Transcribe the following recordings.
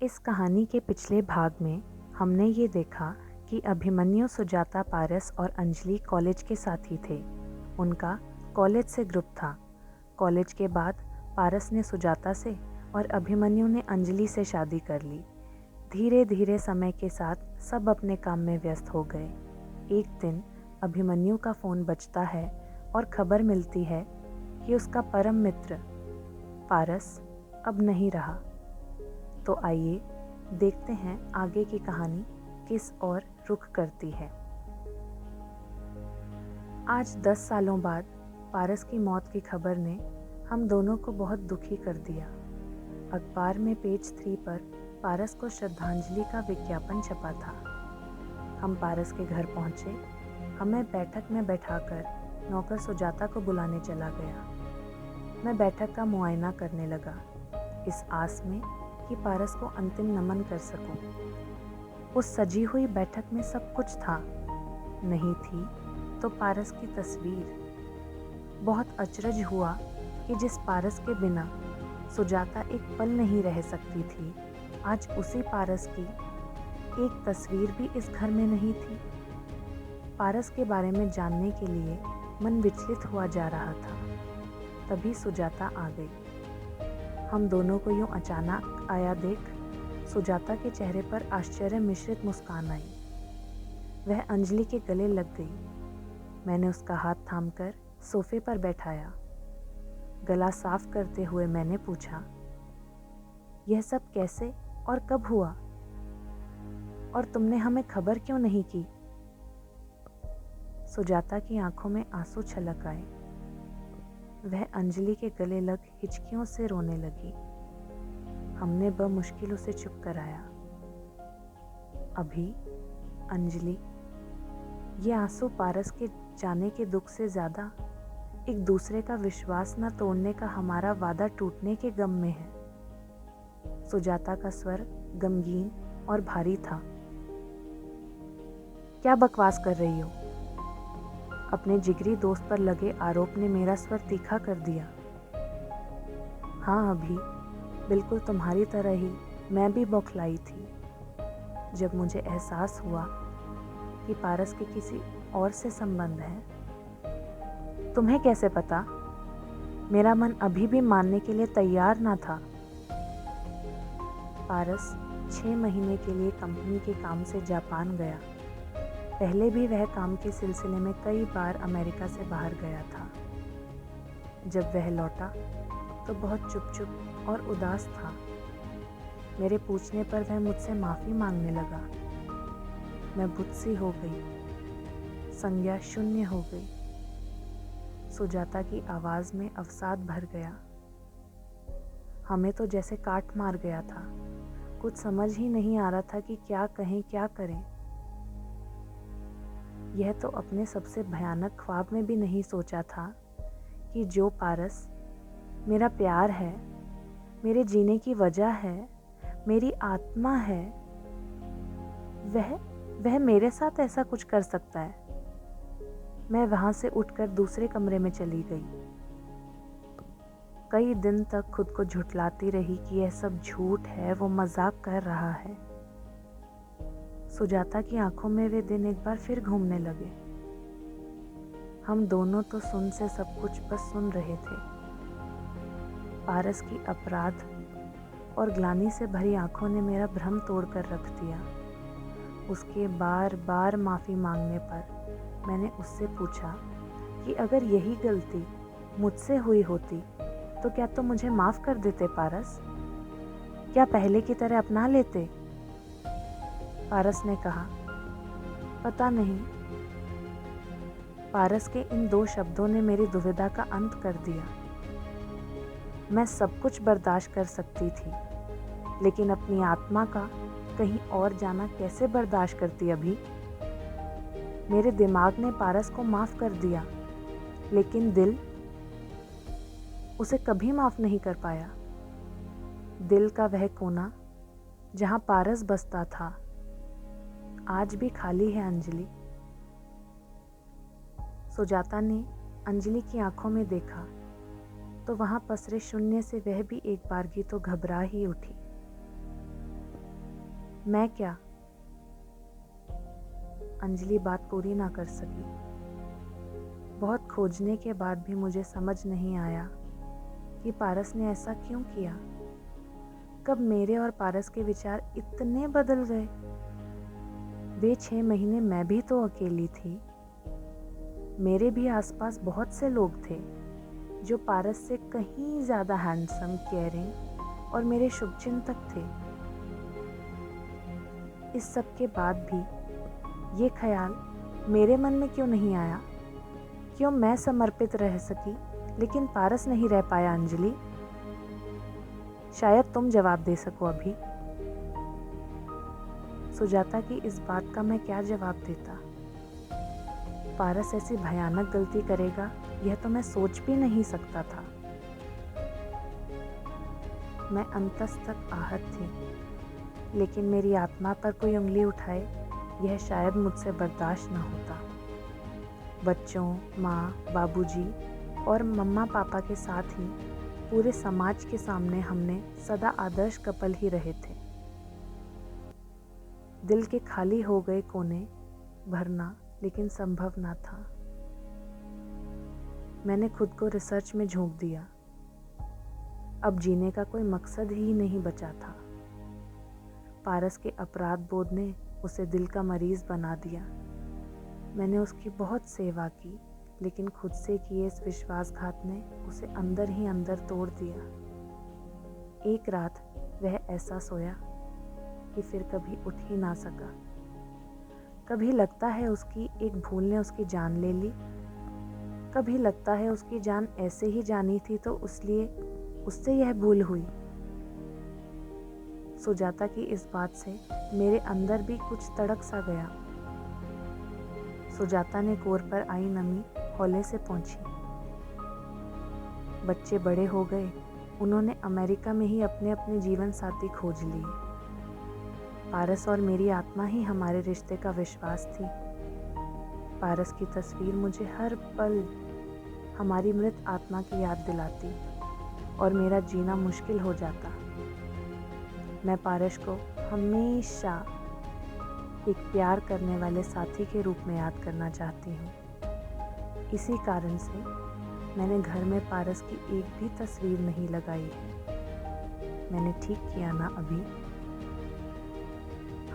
इस कहानी के पिछले भाग में हमने ये देखा कि अभिमन्यु, सुजाता, पारस और अंजलि कॉलेज के साथी थे। उनका कॉलेज से ग्रुप था। कॉलेज के बाद पारस ने सुजाता से और अभिमन्यु ने अंजलि से शादी कर ली। धीरे धीरे समय के साथ सब अपने काम में व्यस्त हो गए। एक दिन अभिमन्यु का फ़ोन बजता है और खबर मिलती है कि उसका परम मित्र पारस अब नहीं रहा। तो आइए देखते हैं आगे की कहानी किस ओर रुख करती है। आज 10 सालों बाद पारस की मौत की खबर ने हम दोनों को बहुत दुखी कर दिया। अखबार में पेज 3 पर पारस को श्रद्धांजलि का विज्ञापन छपा था। हम पारस के घर पहुंचे। हमें बैठक में बैठाकर नौकर सुजाता को बुलाने चला गया। मैं बैठक का मुआयना करने लगा, इस आस में कि पारस को अंतिम नमन कर सकूं। उस सजी हुई बैठक में सब कुछ था, नहीं थी तो पारस की तस्वीर। बहुत अचरज हुआ कि जिस पारस के बिना सुजाता एक पल नहीं रह सकती थी, आज उसी पारस की एक तस्वीर भी इस घर में नहीं थी। पारस के बारे में जानने के लिए मन विचलित हुआ जा रहा था। तभी सुजाता आ गई। हम दोनों को यूं अचानक आया देख सुजाता के चेहरे पर आश्चर्य मिश्रित मुस्कान आई। वह अंजलि के गले लग गई। मैंने उसका हाथ थामकर सोफे पर बैठाया। गला साफ करते हुए मैंने पूछा, यह सब कैसे और कब हुआ? और तुमने हमें खबर क्यों नहीं की? सुजाता की आंखों में आंसू छलक आए। वह अंजलि के गले लग हिचकियों से रोने लगी। हमने बमुश्किल उसे चुप कराया। अभी अंजलि, ये आंसू पारस के जाने के दुख से ज्यादा एक दूसरे का विश्वास न तोड़ने का हमारा वादा टूटने के गम में है। सुजाता का स्वर गमगीन और भारी था। क्या बकवास कर रही हो? अपने जिगरी दोस्त पर लगे आरोप ने मेरा स्वर तीखा कर दिया। हाँ अभी, बिल्कुल तुम्हारी तरह ही मैं भी बौखलाई थी जब मुझे एहसास हुआ कि पारस के किसी और से संबंध है। तुम्हें कैसे पता? मेरा मन अभी भी मानने के लिए तैयार ना था। पारस 6 महीने के लिए कंपनी के काम से जापान गया। पहले भी वह काम के सिलसिले में कई बार अमेरिका से बाहर गया था। जब वह लौटा तो बहुत चुप और उदास था। मेरे पूछने पर वह मुझसे माफ़ी मांगने लगा। मैं बुत्सी हो गई, संज्ञा शून्य हो गई। सुजाता की आवाज़ में अवसाद भर गया। हमें तो जैसे काट मार गया था। कुछ समझ ही नहीं आ रहा था कि क्या कहें क्या करें। यह तो अपने सबसे भयानक ख्वाब में भी नहीं सोचा था कि जो पारस मेरा प्यार है, मेरे जीने की वजह है, मेरी आत्मा है, वह मेरे साथ ऐसा कुछ कर सकता है। मैं वहां से उठकर दूसरे कमरे में चली गई। कई दिन तक खुद को झुठलाती रही कि यह सब झूठ है, वो मजाक कर रहा है। सुजाता की आंखों में वे दिन एक बार फिर घूमने लगे। हम दोनों तो सुन से सब कुछ बस सुन रहे थे। पारस की अपराध और ग्लानि से भरी आंखों ने मेरा भ्रम तोड़कर रख दिया। उसके बार बार माफ़ी मांगने पर मैंने उससे पूछा कि अगर यही गलती मुझसे हुई होती तो क्या तुम मुझे माफ़ कर देते पारस? क्या पहले की तरह अपना लेते? पारस ने कहा, पता नहीं। पारस के इन 2 शब्दों ने मेरी दुविधा का अंत कर दिया। मैं सब कुछ बर्दाश्त कर सकती थी, लेकिन अपनी आत्मा का कहीं और जाना कैसे बर्दाश्त करती अभी? मेरे दिमाग ने पारस को माफ़ कर दिया, लेकिन दिल उसे कभी माफ़ नहीं कर पाया। दिल का वह कोना जहाँ पारस बसता था आज भी खाली है अंजलि। सुजाता ने अंजलि की आंखों में देखा तो वहां पसरे शून्य से वह भी एक बारगी तो घबरा ही उठी। मैं क्या? अंजलि बात पूरी ना कर सकी। बहुत खोजने के बाद भी मुझे समझ नहीं आया कि पारस ने ऐसा क्यों किया। कब मेरे और पारस के विचार इतने बदल गए? वे 6 महीने मैं भी तो अकेली थी। मेरे भी आसपास बहुत से लोग थे जो पारस से कहीं ज़्यादा हैंडसम, केयरिंग और मेरे शुभचिंतक थे। इस सब के बाद भी ये ख्याल मेरे मन में क्यों नहीं आया? क्यों मैं समर्पित रह सकी लेकिन पारस नहीं रह पाया? अंजलि, शायद तुम जवाब दे सको अभी। सुजाता की इस बात का मैं क्या जवाब देता? पारस ऐसी भयानक गलती करेगा यह तो मैं सोच भी नहीं सकता था। मैं अंतस-तक आहत थी, लेकिन मेरी आत्मा पर कोई उंगली उठाए यह शायद मुझसे बर्दाश्त न होता। बच्चों, माँ, बाबूजी और मम्मा पापा के साथ ही पूरे समाज के सामने हमने सदा आदर्श कपल ही रहे थे। दिल के खाली हो गए कोने भरना लेकिन संभव ना था। मैंने खुद को रिसर्च में झोंक दिया। अब जीने का कोई मकसद ही नहीं बचा था। पारस के अपराध बोध ने उसे दिल का मरीज बना दिया। मैंने उसकी बहुत सेवा की, लेकिन खुद से किए इस विश्वासघात ने उसे अंदर ही अंदर तोड़ दिया। एक रात वह ऐसा सोया कि फिर कभी उठ ही ना सका। कभी लगता है उसकी एक भूल ने उसकी जान ले ली, कभी लगता है उसकी जान ऐसे ही जानी थी तो इसलिए उससे यह भूल हुई। सुजाता की इस बात से मेरे अंदर भी कुछ तड़क सा गया। सुजाता ने कोर पर आई नमी हौले से पहुंची। बच्चे बड़े हो गए, उन्होंने अमेरिका में ही अपने अपने जीवन साथी खोज लिए। पारस और मेरी आत्मा ही हमारे रिश्ते का विश्वास थी। पारस की तस्वीर मुझे हर पल हमारी मृत आत्मा की याद दिलाती और मेरा जीना मुश्किल हो जाता। मैं पारस को हमेशा एक प्यार करने वाले साथी के रूप में याद करना चाहती हूँ। इसी कारण से मैंने घर में पारस की एक भी तस्वीर नहीं लगाई है। मैंने ठीक किया ना अभी?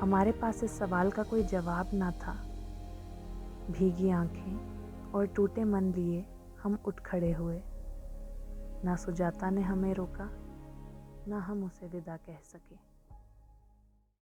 हमारे पास इस सवाल का कोई जवाब ना था। भीगी आंखें और टूटे मन लिए हम उठ खड़े हुए। ना सुजाता ने हमें रोका, ना हम उसे विदा कह सके।